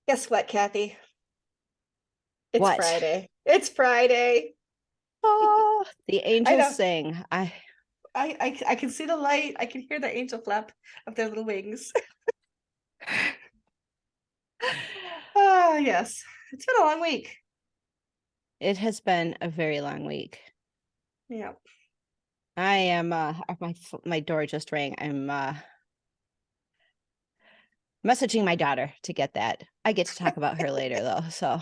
Guess what, Kathy? It's What? Friday. It's Friday. Oh, the I angels know. sing. I can see the light. I can hear the angel flap of their little wings. Oh, yes. It's been a long week. It has been a very long week. Yeah. I am my door just rang. I'm messaging my daughter to get that. I get to talk about her later though, so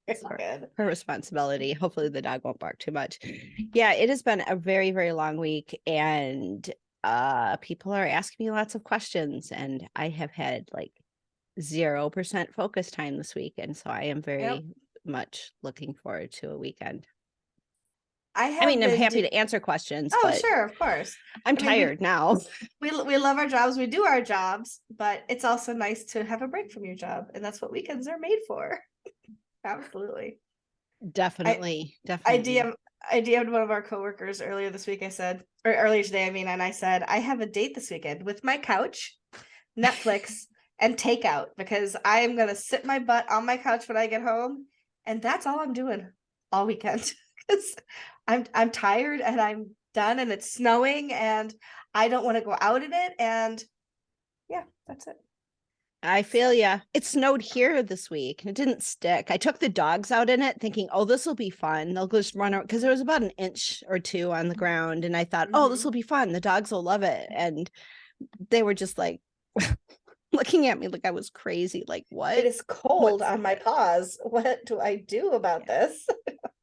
It's it's good. her responsibility. Hopefully the dog won't bark too much. Yeah, it has been a very, very long week, and people are asking me lots of questions, and I have had like 0% focus time this week, and so I am Yep. very much looking forward to a weekend. I I have mean, I'm been happy do to answer questions, Oh, but sure, of course. I'm I mean, tired now. we love our jobs. We do our jobs, but it's also nice to have a break from your job, and that's what weekends are made for. Absolutely. I Definitely, I definitely. DM I DM'd one of our coworkers earlier this week. Or earlier today, I mean, and I said, I have a date this weekend with my couch, Netflix, and takeout because I am gonna sit my butt on my couch when I get home, and that's all I'm doing all weekend. Because I'm tired and I'm done, and it's snowing, and I don't want to go out in it, and yeah, that's it. I So feel ya. It snowed here this week and it didn't stick. I took the dogs out in it thinking, oh, this will be fun. They'll just run around because there was about an inch or two on the ground. And I thought, oh, this mhm. will be fun. The dogs will love it. And they were just like looking at me like I was crazy. Like, It what? is cold What's on my paws. What do I do about yeah. this?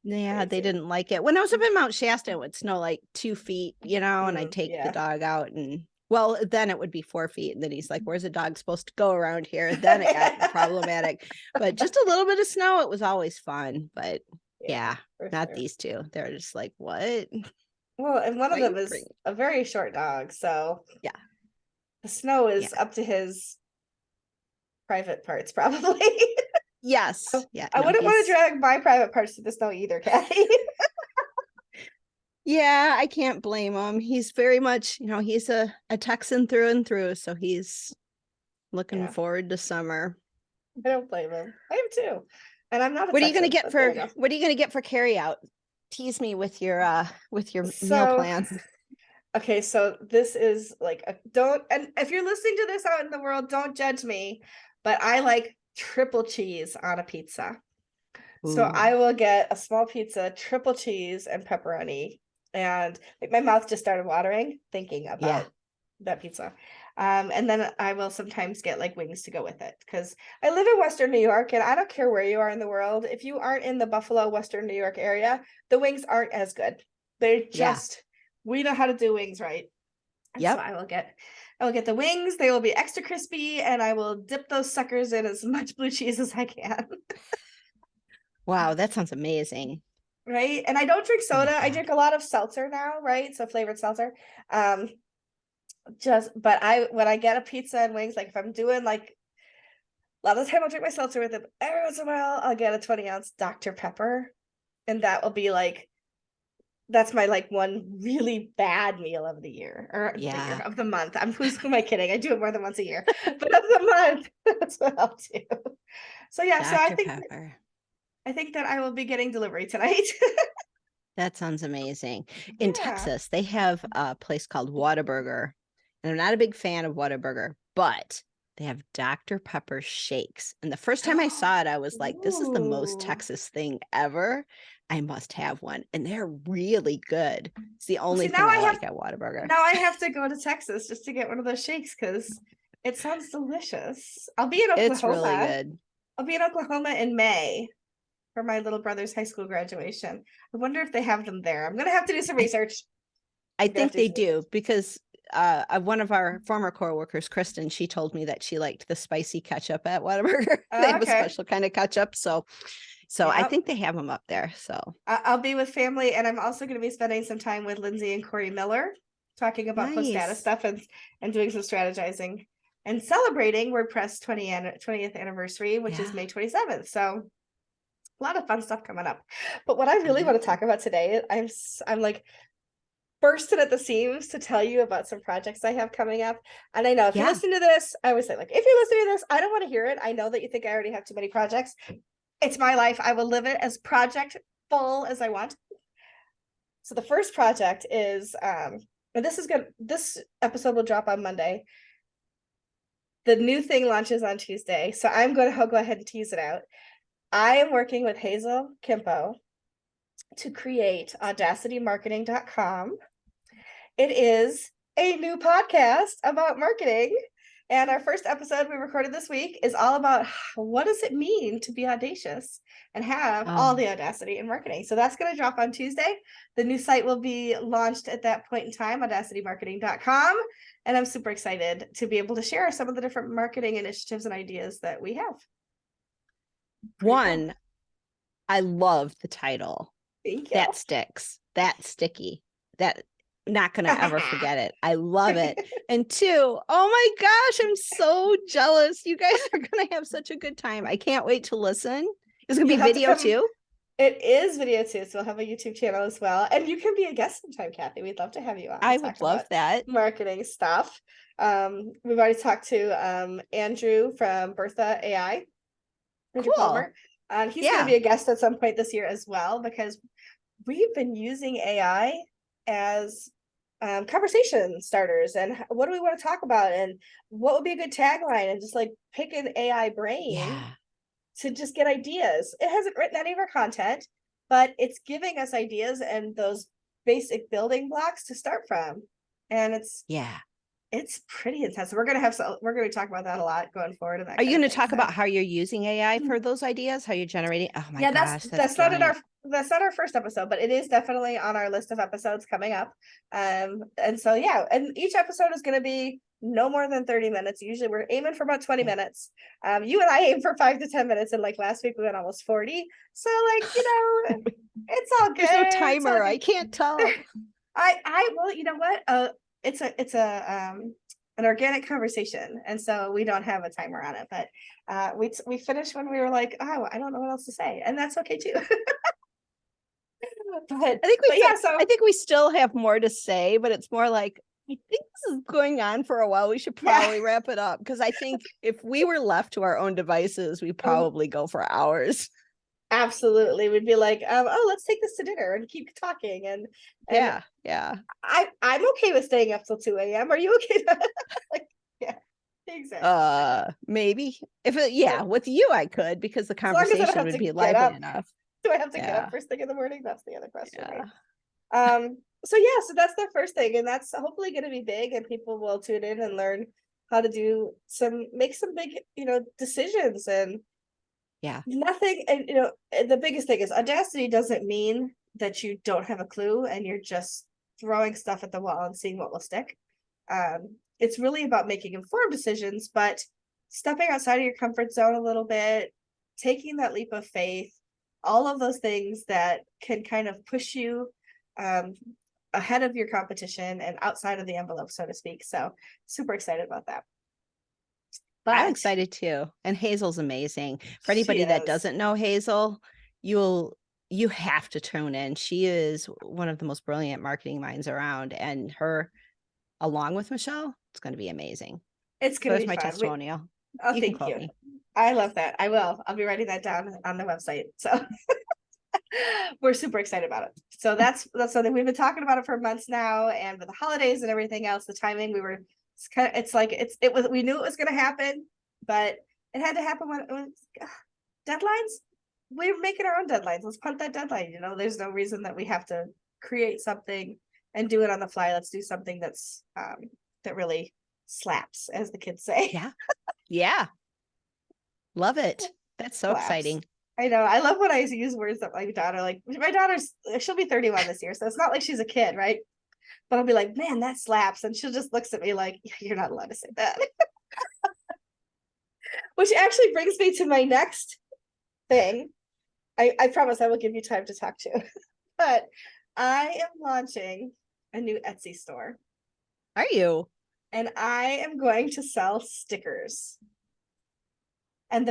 Yeah, they Crazy. didn't like it. When I was up in Mount Shasta, it would snow like 2 feet, and I'd take the Yeah. dog out and well, then it would be 4 feet. And then he's like, where's a dog supposed to go around here? Then it got problematic. But just a little bit of snow, it was always fun. But Yeah, yeah, for not sure. these two. They're just like, what? Well, and one of Why them you is bring? a very short dog, so Yeah, the snow yeah. is up to his private parts, probably. Yes. Yeah, I no, wouldn't want to he's drag my private parts to the snow either, Kathy. yeah, I can't blame him. He's very much, he's a Texan through and through. So he's looking Yeah, forward to summer. I don't blame him. I am too. And I'm not a What are you gonna Texan, get but there for you go. what are you gonna get for carry out? Tease me with your meal So, plans. okay, so this is like a don't, and if you're listening to this out in the world, don't judge me, but I like triple cheese on a pizza. So Ooh. I will get a small pizza, triple cheese, and pepperoni. And like my mouth just started watering thinking Yeah. about that pizza. And then I will sometimes get like wings to go with it because I live in Western New York and I don't care where you are in the world. If you aren't in the Buffalo, Western New York area, the wings aren't as good. They're Yeah. just, we know how to do wings right. And so Yep. I will get the wings. They will be extra crispy and I will dip those suckers in as much blue cheese as I can. Wow, that sounds amazing. Right? And I don't drink Oh my soda. I God. drink a lot of seltzer now, right? So flavored seltzer. Um, but I when I get a pizza and wings, like if I'm doing like a lot of the time I'll drink my seltzer with it. Every once in a while, I'll get a 20-ounce Dr. Pepper, and that will be like that's my like one really bad meal of the year or the year Yeah. of the month. Who am I kidding? I do it more than once a year, but of the month, that's what I'll do. So yeah, so Dr. Pepper. I think that I will be getting delivery tonight. That sounds amazing. In Yeah. Texas, they have a place called Whataburger. And I'm not a big fan of Whataburger, but they have Dr. Pepper shakes. And the first time I saw it, I was like, this is the most Ooh. Texas thing ever. I must have one. And they're really good. It's the Well, only see, thing I like at Whataburger. now I have to go to Texas just to get one of those shakes because it sounds delicious. It's really good. I'll be in Oklahoma in May for my little brother's high school graduation. I wonder if they have them there. I'm gonna have to do some I, research. I I'm gonna have think to do they some research. do because one of our former coworkers, Kristen, she told me that she liked the spicy ketchup at Whataburger. They Oh, have a okay. special kind of ketchup. So I Yeah. think they have them up there. So I'll be with family, and I'm also going to be spending some time with Lindsay and Corey Miller, talking about post data nice. stuff and doing some strategizing and celebrating WordPress 20th anniversary, which is Yeah. May 27th. So a lot of fun stuff coming up. But what I I really want to know. talk about today, I'm like bursting at the seams to tell you about some projects I have coming up. And I know if you Yeah. listen to this, I always say, like, if you're listening to this, I don't want to hear it. I know that you think I already have too many projects. It's my life. I will live it as project full as I want. So the first project is, and this is good. This episode will drop on Monday. The new thing launches on Tuesday. So I'm going to go ahead and tease it out. I am working with Hazel Quimpo to create audacitymarketing.com. It is a new podcast about marketing. And our first episode we recorded this week is all about what does it mean to be audacious and have all the audacity in marketing. So that's going to drop on Tuesday. The new site will be launched at that point in time, audacitymarketing.com. And I'm super excited to be able to share some of the different marketing initiatives and ideas that we have. One, I love the title. Thank you. That sticks. That's sticky. That not gonna ever forget it. I love it. And two, oh my gosh, I'm so jealous. You guys are gonna have such a good time. I can't wait to listen. It's gonna be video too. It is video too, so we'll have a YouTube channel as well. And you can be a guest sometime, Kathy. We'd love to have you on. I would love that. Marketing stuff. We've already talked to Andrew from Bertha AI. Andrew Palmer. He's going to be a guest at some point this year as well, because we've been using AI as conversation starters, and what do we want to talk about, and what would be a good tagline, and just like pick an AI brain to just get ideas. It hasn't written any of our content, but it's giving us ideas and those basic building blocks to start from. And it's pretty intense. We're going to talk about that a lot going forward. And are you going to talk about how you're using AI for those ideas? How you're generating? Oh my gosh, that's not in our first episode, but it is definitely on our list of episodes coming up. And so and each episode is going to be no more than 30 minutes. Usually we're aiming for about 20 minutes. You and I aim for 5 to 10 minutes, and like last week we went almost 40. So like, it's all good. There's no timer. I can't tell. Well, you know what? It's an organic conversation, and so we don't have a timer on it, but we finished when we were like, oh, I don't know what else to say, and that's okay too. I think we still have more to say, but it's more like, I think this is going on for a while. We should probably wrap it up, because I think if we were left to our own devices, we probably go for hours. Absolutely. We'd be like, oh, let's take this to dinner and keep talking. And I'm okay with staying up till 2 a.m. Are you okay? Like, yeah, exactly. Maybe with you I could, because the conversation would be lively enough. Do I have to get up first thing in the morning? That's the other question. Right? So that's the first thing, and that's hopefully going to be big, and people will tune in and learn how to make some big, decisions. And nothing, and the biggest thing is Audacity doesn't mean that you don't have a clue and you're just throwing stuff at the wall and seeing what will stick. It's really about making informed decisions, but stepping outside of your comfort zone a little bit, taking that leap of faith, all of those things that can kind of push you ahead of your competition and outside of the envelope, so to speak. So super excited about that. But I'm excited too. And Hazel's amazing. For anybody that doesn't know Hazel, you have to tune in. She is one of the most brilliant marketing minds around, and her, along with Michelle, it's going to be amazing. It's going to be my fun. Testimonial. Thank you. Me. I love that. I'll be writing that down on the website. So we're super excited about it. So that's something we've been talking about it for months now, and with the holidays and everything else, the timing, we knew it was going to happen, but it had to happen when it was deadlines. We're making our own deadlines. Let's punt that deadline. There's no reason that we have to create something and do it on the fly. Let's do something that's that really slaps, as the kids say. Yeah. Love it. That's so exciting. I know. I love when I use words that my daughter, she'll be 31 this year, so it's not like she's a kid, right? But I'll be like, man, that slaps. And she'll just looks at me like, you're not allowed to say that. Which actually brings me to my next thing. I promise I will give you time to talk to. But I am launching a new Etsy store. Are you? And I am going to sell stickers. And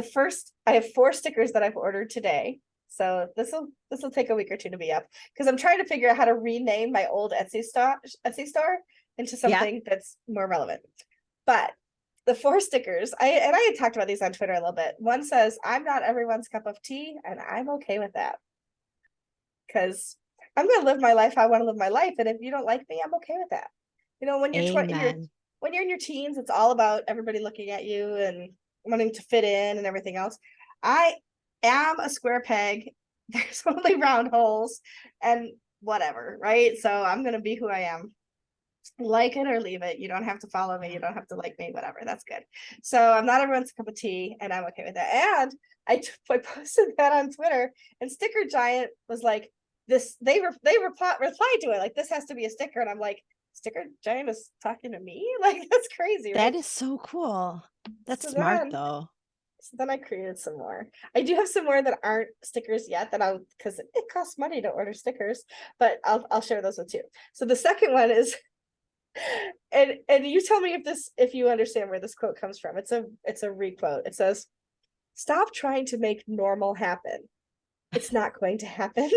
I have 4 stickers that I've ordered today. So this will take a week or two to be up because I'm trying to figure out how to rename my old Etsy store into something that's more relevant. But the 4 stickers, I had talked about these on Twitter a little bit. One says, "I'm not everyone's cup of tea," and I'm okay with that because I'm going to live my life how I want to live my life, and if you don't like me, I'm okay with that. You know, when you're Amen. when you're in your teens, it's all about everybody looking at you and wanting to fit in and everything else. I am a square peg. There's only round holes and whatever, right? So I'm going to be who I am. Like it or leave it. You don't have to follow me. You don't have to like me, whatever. That's good. So I'm not everyone's cup of tea, and I'm okay with that. And I posted that on Twitter, and Sticker Giant was like, this, they replied to it, like, this has to be a sticker. And I'm like, Sticker Giant is talking to me? Like, that's crazy, right? That is so cool. That's So smart though. So then I created some more. I do have some more that aren't stickers yet that I'll, because it costs money to order stickers, but I'll share those with you. So the second one is, and you tell me if you understand where this quote comes from. It's a requote. It says, "Stop trying to make normal happen. It's not going to happen."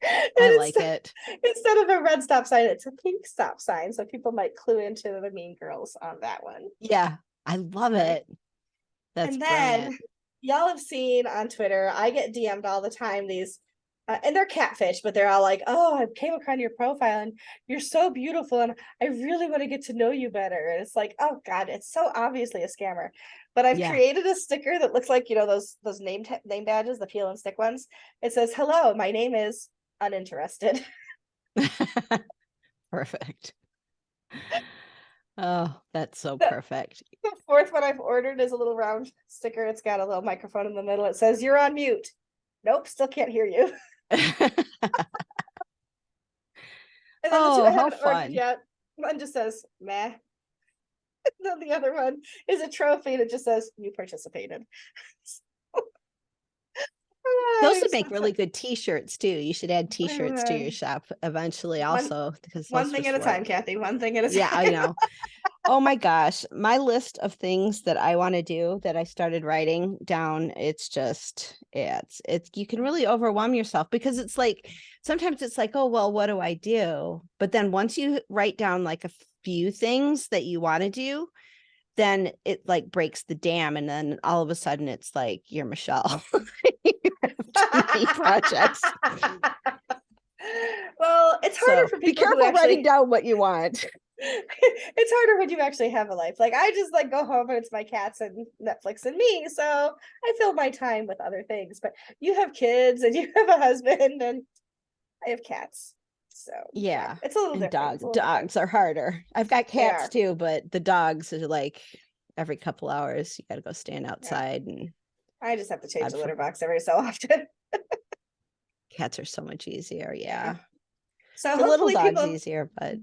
I like it. Instead of a red stop sign, it's a pink stop sign. So people might clue into the Mean Girls on that one. Yeah, I love it. That's and then brilliant. y'all have seen on Twitter, I get DM'd all the time these, and they're catfish, but they're all like, "Oh, I came across your profile and you're so beautiful and I really want to get to know you better." And it's like, oh God, it's so obviously a scammer. But I've Yeah. created a sticker that looks like, you know, those name badges, the peel and stick ones. It says, "Hello, my name is uninterested." Perfect. Oh, that's so The, perfect. the fourth one I've ordered is a little round sticker. It's got a little microphone in the middle. It says, "You're on mute." Nope, still can't hear you. And then the two Oh, I how haven't ordered fun. yet, one just says meh. Then the other one is a trophy that just says "You participated." Those would make really good t-shirts too. You should add t-shirts to your one shop eventually also, because one those thing at just a time, work. Kathy. One thing at a Yeah, time. I know. Oh my gosh. My list of things that I want to do that I started writing down, it's just, it's, you can really overwhelm yourself because it's like, sometimes it's like, oh, well, what do I do? But then once you write down like a few things that you want to do, then it like breaks the dam. And then all of a sudden it's like, you're Michelle. You have too many projects. Well, it's harder So for be people who careful writing actually down what you want. it's harder when you actually have a life. Like, I just like go home and it's my cats and Netflix and me. So I fill my time with other things. But you have kids and you have a husband, and I have cats. So yeah, Yeah. it's a little And different. It's a little different. dogs are harder. I've got They cats are. too, but the dogs are like every couple hours you got to go stand Yeah. outside, and I just have to change God, the litter box every so often. cats are so much easier. Yeah. Yeah. So The little hopefully dog's people, easier, but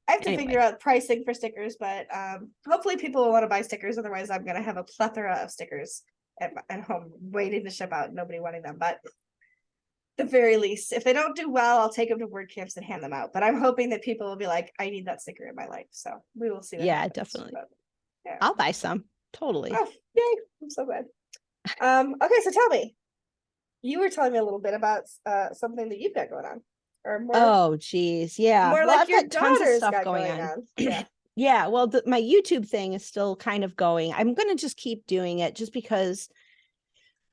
I have to figure anyway. out pricing for stickers, but hopefully people will want to buy stickers. Otherwise, I'm gonna have a plethora of stickers at home waiting to ship out. Nobody wanting them, but the very least, if they don't do well, I'll take them to word camps and hand them out. But I'm hoping that people will be like, "I need that sticker in my life." So we will see what Yeah, happens. definitely. But yeah. I'll buy some. Totally. Oh, yay. I'm so glad. Okay, so tell me. You were telling me a little bit about something that you've got going on. Or Oh, geez. Yeah. more Well, like I've your got tons of daughter's stuff got going going on. on. Yeah. Yeah. Well, my YouTube thing is still kind of going. I'm going to just keep doing it just because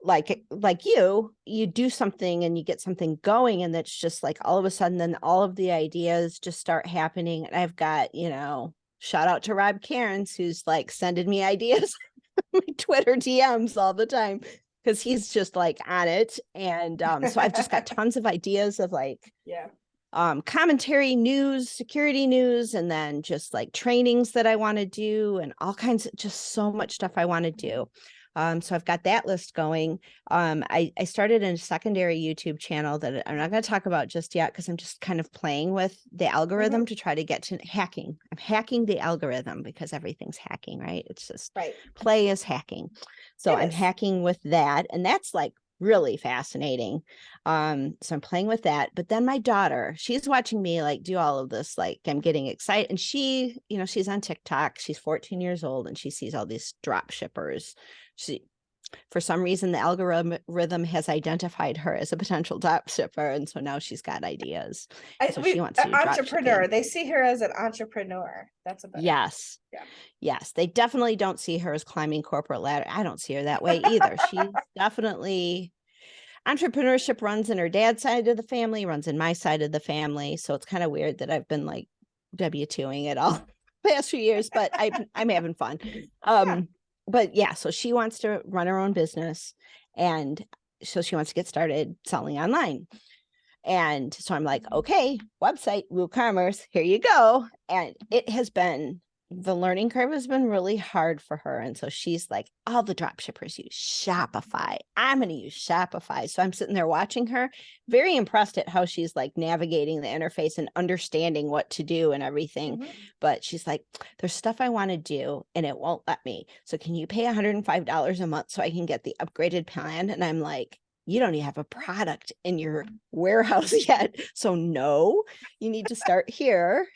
like you do something and you get something going, and that's just like all of a sudden then all of the ideas just start happening. And I've got, shout out to Rob Cairns, who's like sending me ideas my Twitter DMs all the time because he's just like on it. And so I've just got tons of ideas of like Yeah. commentary news, security news, and then just like trainings that I want to do and all kinds of just so much stuff I want to do. So I've got that list going. I started a secondary YouTube channel that I'm not going to talk about just yet because I'm just kind of playing with the algorithm to try to get to hacking. I'm hacking the algorithm because everything's hacking, right? It's just Right. play is hacking. So I'm hacking with that, and that's like really fascinating. So I'm playing with that. But then my daughter, she's watching me like do all of this, like I'm getting excited. And she, she's on TikTok. She's 14 years old and she sees all these drop shippers. for some reason, the algorithm has identified her as a potential drop shipper. And so now she's got ideas. So she wants to do drop entrepreneur. shipping. They see her as an entrepreneur. That's a better. Yes. Yeah. Yes. They definitely don't see her as climbing corporate ladder. I don't see her that way either. She's definitely entrepreneurship runs in her dad's side of the family, runs in my side of the family. So it's kind of weird that I've been like W2ing it all the past few years, but I'm having fun. But yeah, so she wants to run her own business, and so she wants to get started selling online. And so I'm like, okay, website, WooCommerce, here you go. And it has been, the learning curve has been really hard for her. And so she's like, all the drop shippers use Shopify. I'm going to use Shopify. So I'm sitting there watching her, very impressed at how she's like navigating the interface and understanding what to do and everything. But she's like, there's stuff I want to do and it won't let me. So can you pay $105 a month so I can get the upgraded plan? And I'm like, you don't even have a product in your warehouse yet. So no, you need to start here.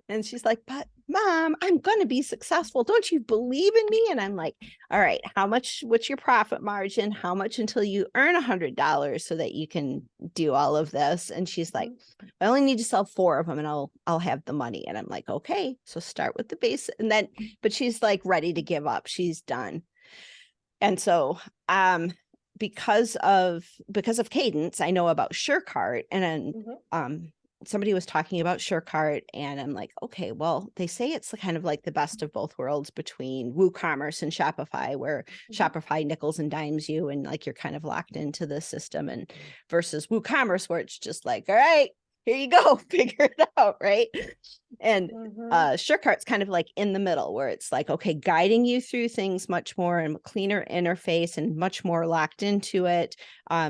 And she's like, but Mom, I'm going to be successful. Don't you believe in me? And I'm like, all right, what's your profit margin? How much until you earn $100 so that you can do all of this? And she's like, I only need to sell 4 of them and I'll have the money. And I'm like, okay, so start with the base. And then, but she's like ready to give up. She's done. And so, because of Cadence, I know about SureCart, and then somebody was talking about SureCart, and I'm like, okay, well, they say it's kind of like the best of both worlds between WooCommerce and Shopify, where Shopify nickels and dimes you, and like you're kind of locked into the system, and versus WooCommerce, where it's just like, all right, here you go, figure it out, right? And SureCart's kind of like in the middle, where it's like, okay, guiding you through things much more and cleaner interface and much more locked into it.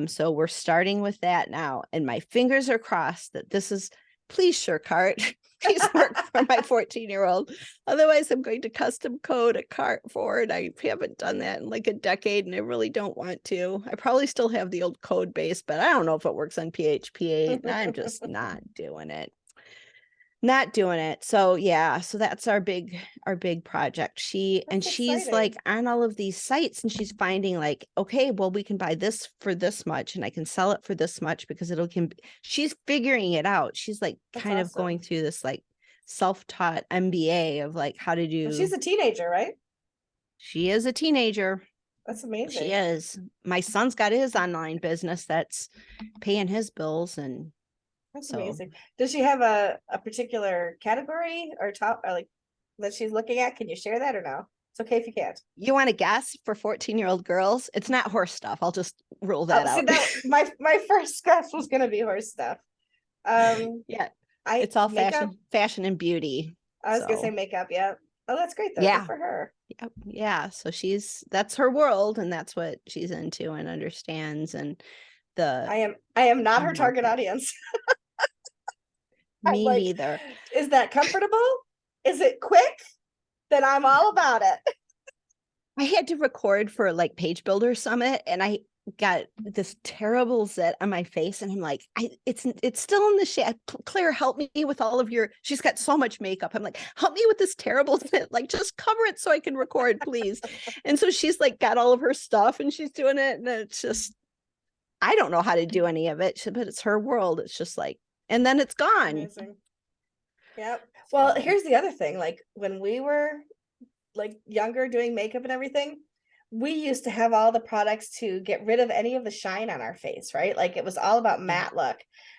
So we're starting with that now, and my fingers are crossed that this is, please, SureCart, please work for my 14-year-old. Otherwise, I'm going to custom code a cart for it. I haven't done that in like a decade, and I really don't want to. I probably still have the old code base, but I don't know if it works on PHP 8, and I'm just not doing it. So yeah, so that's our big project. She's exciting. like on all of these sites, and she's finding like, okay, well, we can buy this for this much and I can sell it for this much because she's figuring it out. She's like kind of going through this like self-taught MBA of like how to do. But she's a teenager, right? She is a teenager. That's amazing. She is. My son's got his online business that's paying his bills, and that's amazing. Does she have a particular category or top or like that she's looking at? Can you share that or no? It's okay if you can't. You want to guess for 14-year-old girls? It's not horse stuff. I'll just rule that out. See, my first guess was gonna be horse stuff. Yeah, it's all fashion and beauty. I was gonna say makeup. Yeah. Oh, that's great though. Yeah. Good for her. Yeah. So that's her world, and that's what she's into and understands. And I am not her target audience. Me neither. Is that comfortable? Is it quick? Then I'm all about it. I had to record for like Page Builder Summit, and I got this terrible zit on my face, and I'm like, it's still in the shade. Claire, help me with all of your. She's got so much makeup. I'm like, help me with this terrible zit. Like, just cover it so I can record, please. And so she's like got all of her stuff, and she's doing it, and it's just, I don't know how to do any of it, but it's her world. It's just like. And then it's gone. Amazing. Yep. Well, here's the other thing. Like when we were like younger doing makeup and everything, we used to have all the products to get rid of any of the shine on our face, right? Like it was all about matte look.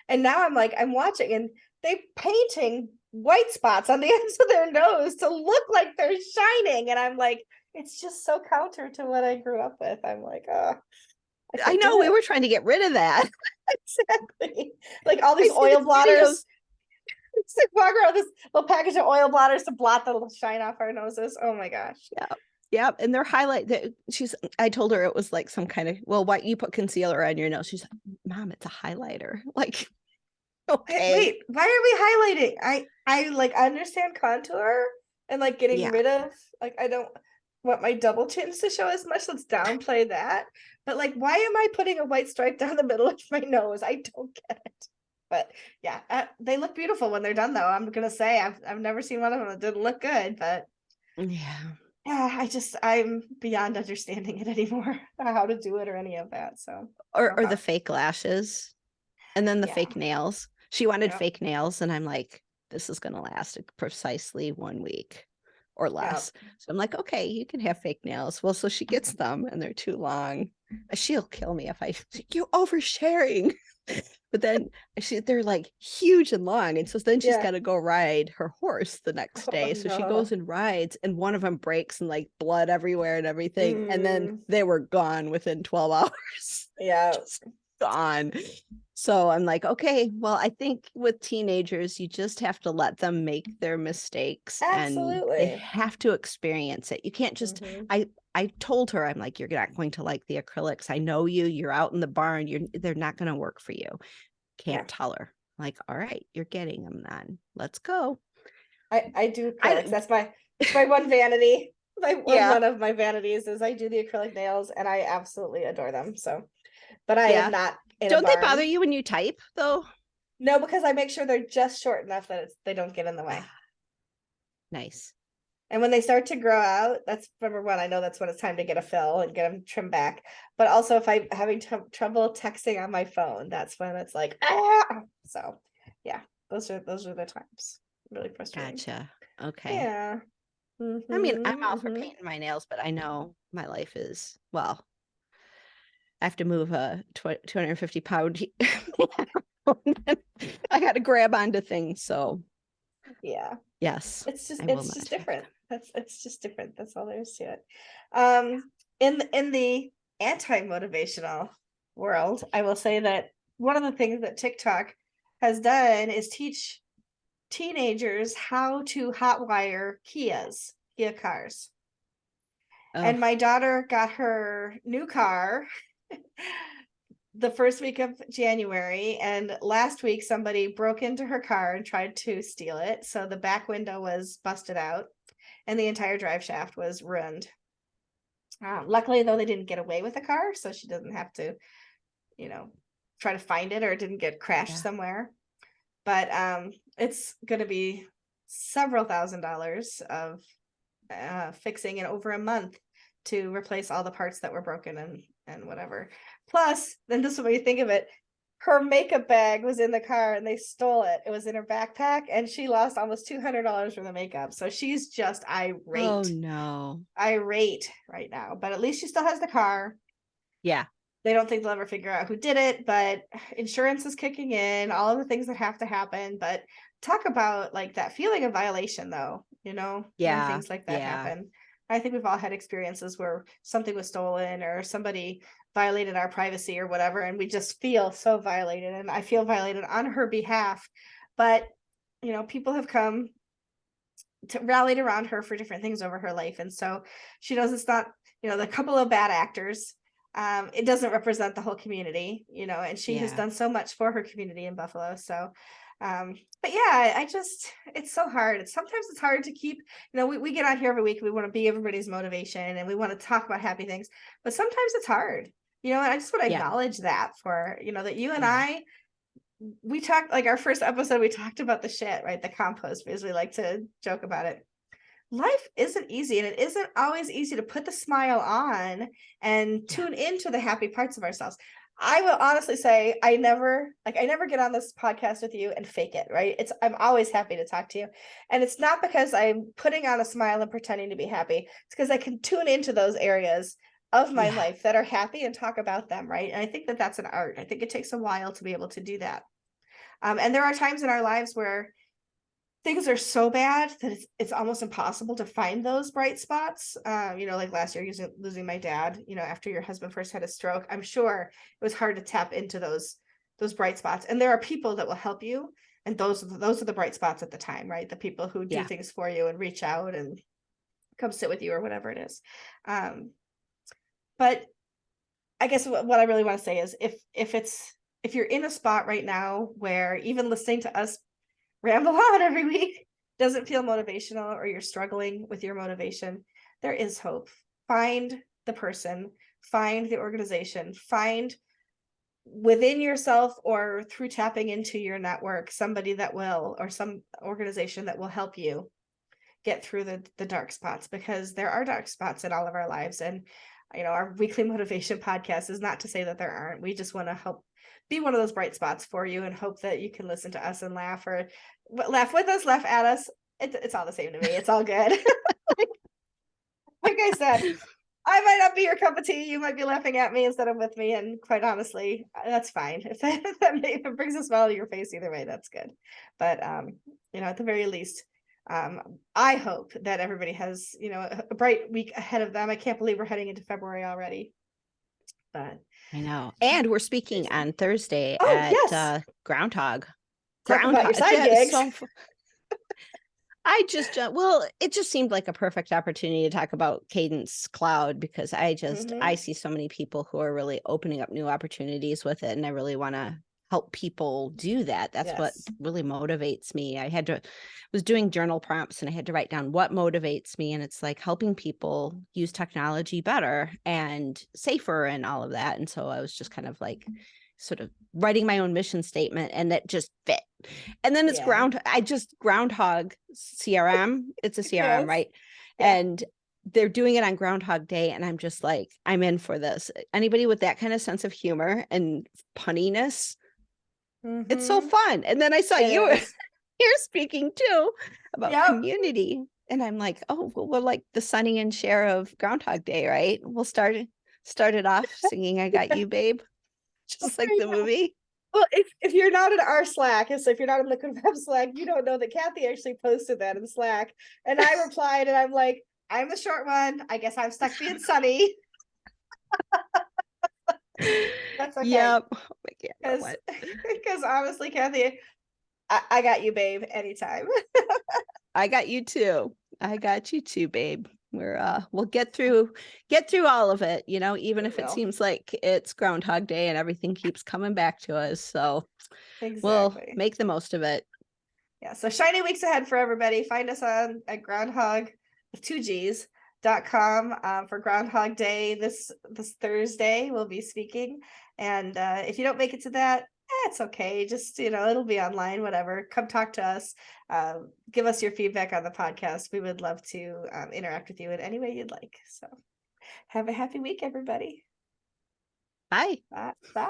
And now I'm watching and they painting white spots on the ends of their nose to look like they're shining. And I'm like, it's just so counter to what I grew up with. I'm like, oh. I know we were trying to get rid of that. Exactly. Like all these oil blotters. Walk around this little package of oil blotters to blot the little shine off our noses. Oh my gosh. Yeah. Yeah. And their highlight that I told her it was like some kind of, well, why you put concealer on your nose? She's like, Mom, it's a highlighter. Like, okay. Wait, why are we highlighting? I like understand contour and like getting rid of, like, I don't want my double chins to show as much. Let's downplay that. But like, why am I putting a white stripe down the middle of my nose? I don't get it. But yeah, they look beautiful when they're done though. I'm going to say I've never seen one of them that didn't look good, but yeah. Yeah, I'm beyond understanding it anymore, how to do it or any of that. So I don't know Or the how. fake lashes and then the Yeah. fake nails. She wanted Yep. fake nails, and I'm like, this is going to last precisely 1 week or Yep. less. So I'm like, okay, you can have fake nails. Well, so she gets them and they're too long. She'll kill me if you're oversharing. But then they're like huge and long. And so then she's Yeah. got to go ride her horse the next Oh day. So she goes no. and rides, and one of them breaks and like blood everywhere and everything. And then Mm, they were gone within 12 hours. yeah. Just gone. So I'm like, okay, well, I think with teenagers, you just have to let them make their mistakes and they Absolutely. have to experience it. You can't just, Hmm. I told her, I'm like, you're not going to like the acrylics. I know you're out in the barn. They're not going to work for you. Yeah. Can't tell her. Like, all right, you're getting them then. Let's go. I do acrylics. I, That's my one vanity. My yeah, one of my vanities is I do the acrylic nails and I absolutely adore them. So, but I am yeah. not in a Don't they bother barn. you when you type though? No, because I make sure they're just short enough that they don't get in the way. Nice. And when they start to grow out, that's number one. I know that's when it's time to get a fill and get them trimmed back. But also, if I'm having trouble texting on my phone, that's when it's like, ah. So, yeah, those are the times. Really frustrating. Gotcha. Okay. Yeah. I mean, I'm Mm-hmm, all for mm-hmm. painting my nails, but I know my life is, well, I have to move a 250-pound I got to grab onto things. So, Yeah. yes, It's just I will it's not just have different. It's just different. That's all there is to it. In the anti-motivational world, I will say that one of the things that TikTok has done is teach teenagers how to hotwire Kia cars. Oh, And my daughter got her new car the first week of January, and last week somebody broke into her car and tried to steal it. So the back window was busted out and the entire drive shaft was ruined. Luckily, though, they didn't get away with the car, so she doesn't have to, you know, try to find it or it didn't get crashed yeah. somewhere. But it's going to be several $1,000s of fixing in over a month to replace all the parts that were broken and whatever. Plus, then this is what you think of it. Her makeup bag was in the car and they stole it. It was in her backpack and she lost almost $200 from the makeup. So she's just Oh irate, no. irate right now. But at least she still has the car. Yeah. They don't think they'll ever figure out who did it, but insurance is kicking in, all of the things that have to happen. But talk about like that feeling of violation, though, when Yeah. things like that Yeah. happen. I think we've all had experiences where something was stolen or somebody violated our privacy or whatever, and we just feel so violated. And I feel violated on her behalf. But, people have come to rallied around her for different things over her life. And so she knows it's not, the couple of bad actors. It doesn't represent the whole community, and she has Yeah. done so much for her community in Buffalo. So, but yeah, it's so hard. Sometimes it's hard to keep, we get on here every week. We want to be everybody's motivation and we want to talk about happy things, but sometimes it's hard, and I just want to Yeah. acknowledge that for, that you and Yeah. we talked like our first episode, we talked about the shit, right? The compost, because we like to joke about it. Life isn't easy, and it isn't always easy to put the smile on and Yeah. tune into the happy parts of ourselves. I will honestly say I never get on this podcast with you and fake it, right? I'm always happy to talk to you. And it's not because I'm putting on a smile and pretending to be happy. It's because I can tune into those areas of my Yeah. life that are happy and talk about them, right? And I think that that's an art. I think it takes a while to be able to do that. And there are times in our lives where things are so bad that it's almost impossible to find those bright spots. Like last year, losing my dad, after your husband first had a stroke, I'm sure it was hard to tap into those bright spots. And there are people that will help you. And those are the bright spots at the time, right? The people who do Yeah. things for you and reach out and come sit with you or whatever it is. But I guess what I really want to say is if you're in a spot right now where even listening to us ramble on every week doesn't feel motivational or you're struggling with your motivation, there is hope. Find the person, find the organization, find within yourself or through tapping into your network somebody that will, or some organization that will help you get through the dark spots, because there are dark spots in all of our lives. And our weekly motivation podcast is not to say that there aren't. We just want to help be one of those bright spots for you, and hope that you can listen to us and laugh, or laugh with us, laugh at us. It's all the same to me. It's all good. Like I said, I might not be your cup of tea. You might be laughing at me instead of with me. And quite honestly, that's fine. If it brings a smile to your face, either way, that's good. But, at the very least, I hope that everybody has, a bright week ahead of them. I can't believe we're heading into February already. But I know. And we're speaking on Thursday at yes. Groundhog. Talk about your side gigs. It just seemed like a perfect opportunity to talk about Cadence Cloud, because I see so many people who are really opening up new opportunities with it. And I really want to help people do that. That's what really motivates me. Was doing journal prompts, and I had to write down what motivates me. And it's like helping people use technology better and safer and all of that. And so I was just kind of like sort of writing my own mission statement, and that just fit. And then it's Groundhog CRM. It's a CRM, yes. Right? Yeah. And they're doing it on Groundhog Day. And I'm just like, I'm in for this. Anybody with that kind of sense of humor and punniness, it's so fun. And then I saw you're speaking too about community. And I'm like, oh, well, we're like the Sonny and Cher of Groundhog Day, right? We'll start it off singing "I Got You, Babe," just like the movie. Well, if you're not in our Slack, so if you're not in the Liquid Web Slack, you don't know that Kathy actually posted that in Slack. And I replied, and I'm like, I'm the short one. I guess I'm stuck being Sunny. That's okay. Yep. Because honestly, Kathy, I got you, babe, anytime. I got you too. I got you too, babe. We'll get through all of it, even if it seems like it's Groundhog Day and everything keeps coming back to us. So we'll make the most of it. Yeah. So shiny weeks ahead for everybody. Find us at Groundhogg with 2Gs.com for Groundhog Day this Thursday. We'll be speaking. And if you don't make it to that, it's okay. Just, it'll be online, whatever. Come talk to us. Give us your feedback on the podcast. We would love to interact with you in any way you'd like. So have a happy week, everybody. Bye. Bye.